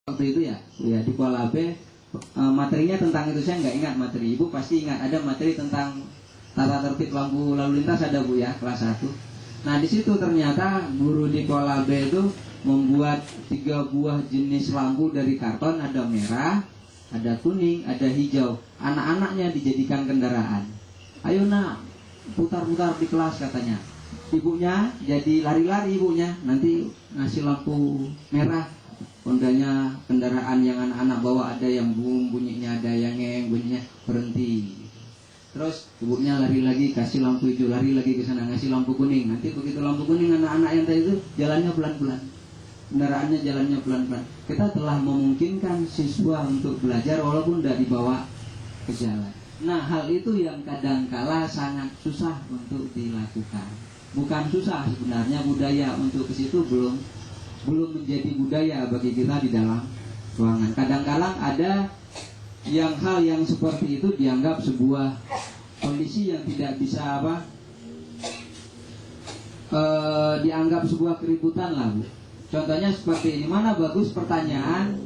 waktu itu ya di Kuala B, materinya tentang itu saya nggak ingat materi. Ibu pasti ingat ada materi tentang tata tertib lampu lalu lintas, ada Bu ya, kelas 1. Nah di situ ternyata guru di Kuala B itu membuat 3 buah jenis lampu dari karton, ada merah, ada kuning, ada hijau. Anak-anaknya dijadikan kendaraan. Ayo nak, putar-putar di kelas katanya. Ibunya jadi lari-lari, ibunya nanti ngasih lampu merah. Hondanya kendaraan yang anak-anak bawa, ada yang boom bunyinya, ada yang ngeng bunyinya, berhenti. Terus ibunya lari lagi, kasih lampu hijau, lari lagi ke sana, ngasih lampu kuning. Nanti begitu lampu kuning, anak-anak yang tadi itu jalannya pelan-pelan, kendaraannya jalannya pelan-pelan. Kita telah memungkinkan siswa untuk belajar walaupun tidak dibawa ke jalan. Nah hal itu yang kadangkala sangat susah untuk dilakukan. Bukan susah sebenarnya, budaya untuk ke situ belum menjadi budaya bagi kita di dalam ruangan. Kadang-kadang ada hal yang seperti itu dianggap sebuah kondisi yang tidak bisa dianggap sebuah keributan lah Bu. Contohnya seperti ini, mana bagus pertanyaan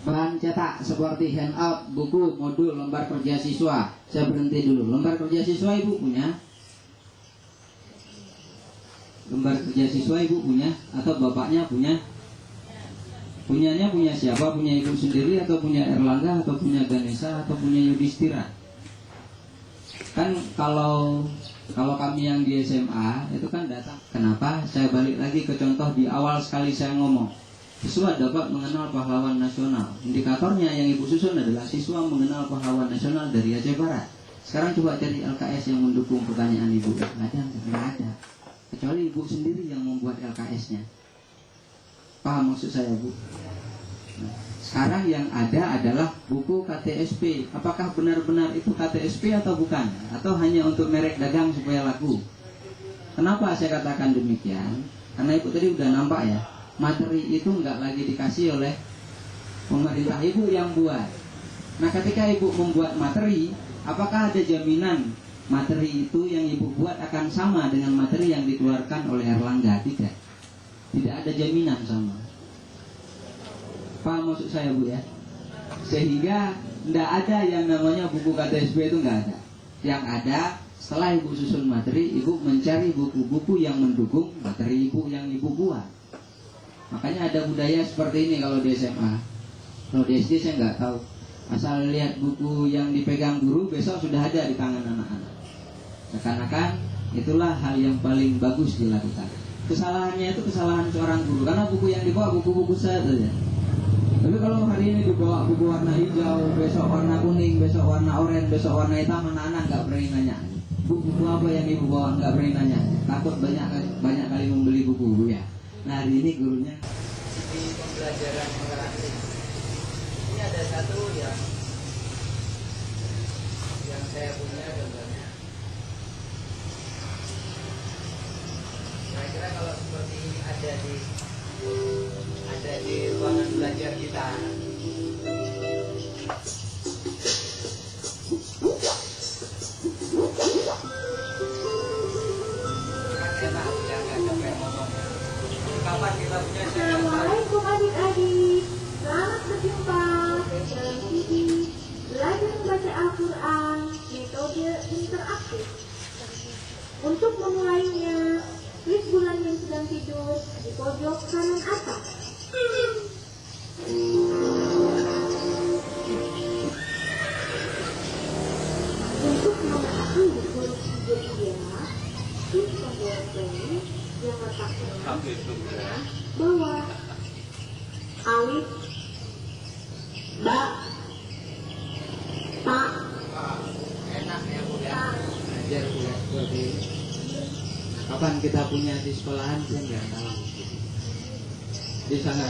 bahan cetak seperti handout, buku, modul, lembar kerja siswa. Saya berhenti dulu. Lembar kerja siswa Ibu punya? Lembar kerja siswa Ibu punya? Atau bapaknya punya? Punyanya punya siapa? Punya Ibu sendiri atau punya Erlangga atau punya Ganesha atau punya Yudhistira? Kan kalau kami yang di SMA itu kan datang. Kenapa? Saya balik lagi ke contoh di awal sekali saya ngomong. Siswa dapat mengenal pahlawan nasional. Indikatornya yang Ibu susun adalah siswa mengenal pahlawan nasional dari Aceh Barat. Sekarang coba cari LKS yang mendukung pertanyaan Ibu. Nggak ada. Kecuali Ibu sendiri yang membuat LKS-nya. Paham maksud saya Bu? Nah, sekarang yang ada adalah buku KTSP. Apakah benar-benar itu KTSP atau bukan? Atau hanya untuk merek dagang supaya laku? Kenapa saya katakan demikian? Karena Ibu tadi udah nampak ya, materi itu nggak lagi dikasih oleh pemerintah, Ibu yang buat. Nah ketika Ibu membuat materi, apakah ada jaminan materi itu yang Ibu buat akan sama dengan materi yang dikeluarkan oleh Erlangga? Tidak ada jaminan sama. Paham maksud saya Bu ya? Sehingga tidak ada yang namanya buku KTSP itu nggak ada. Yang ada setelah Ibu susun materi, Ibu mencari buku-buku yang mendukung materi Ibu yang Ibu buat. Makanya ada budaya seperti ini kalau di SMA. Kalau di SD saya nggak tahu. Asal lihat buku yang dipegang guru, besok sudah ada di tangan anak-anak. Seakan-akan itulah hal yang paling bagus dilakukan. Kesalahannya itu kesalahan seorang guru, karena buku yang dibawa buku-buku saja. Tapi kalau hari ini dibawa buku warna hijau, besok warna kuning, besok warna oranye, besok warna hitam, anak-anak nggak berani nanya. Buku apa yang Ibu bawa? Nggak berani nanya. Takut banyak kali membeli buku ya. Nah hari ini gurunya di pembelajaran interaktif. Ini ada satu yang saya punya gambarnya. Kira-kira kalau seperti ini ada di ruangan belajar kita. Enak ya, nggak capek ngomongnya. Kapan kita punya? Assalamualaikum adik-adik. Selamat berjumpa dalam TV Belajar Membaca Al-Quran Metode Interaktif. Untuk memulainya, klik bulan yang sedang tidur di pojok kanan atas. Untuk memahami huruf hijaiyah, klik tombol play yang letaknya bawah. Alif, ba, ta. Enak ya Bu ya. Belajar Bu ya seperti ini. Kapan kita punya di sekolahan saya nggak tahu. Jadi sangat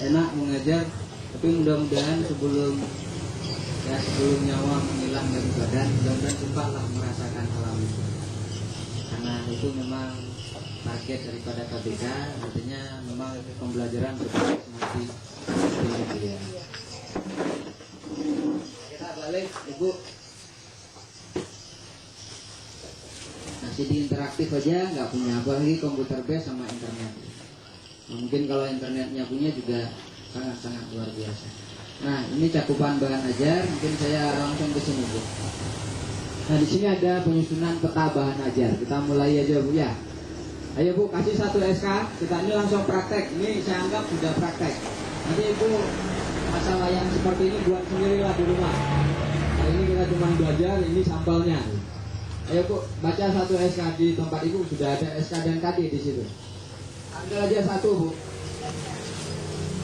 enak mengajar. Tapi mudah-mudahan sebelum nyawa menghilang dari badan, mudah-mudahan sempatlah merasakan alam itu. Karena itu memang target daripada KBK, artinya memang pembelajaran berbasis mati. Ya. Kita balik, Ibu. Masih di interaktif aja, nggak punya apa lagi komputer base sama internet. Nah, mungkin kalau internetnya punya juga sangat-sangat luar biasa. Nah, ini cakupan bahan ajar, mungkin saya langsung ke sini, Bu. Nah, di sini ada penyusunan peta bahan ajar. Kita mulai aja, Bu ya. Ayo, Bu, kasih 1 SK. Kita ini langsung praktek. Ini saya anggap sudah praktek. Nanti Ibu masalah yang seperti ini buat sendirilah di rumah. Nah, ini kita cuma belajar, ini sampelnya. Ayo, Bu, baca 1 SK di tempat Ibu, sudah ada SK dan KD di situ. Ambil aja 1, Bu.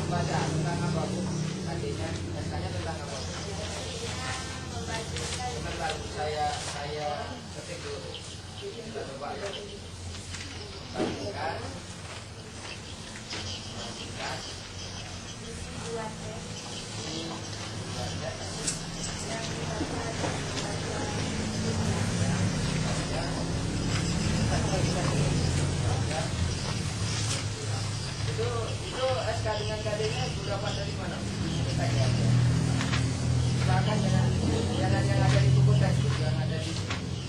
Baca tentang apa, Bu? KD-nya, SK-nya tentang apa? Sebentar, Bu, saya ketik dulu. Kita coba ya. Bagikan. Itu SK dengan KD-nya berapa dari mana?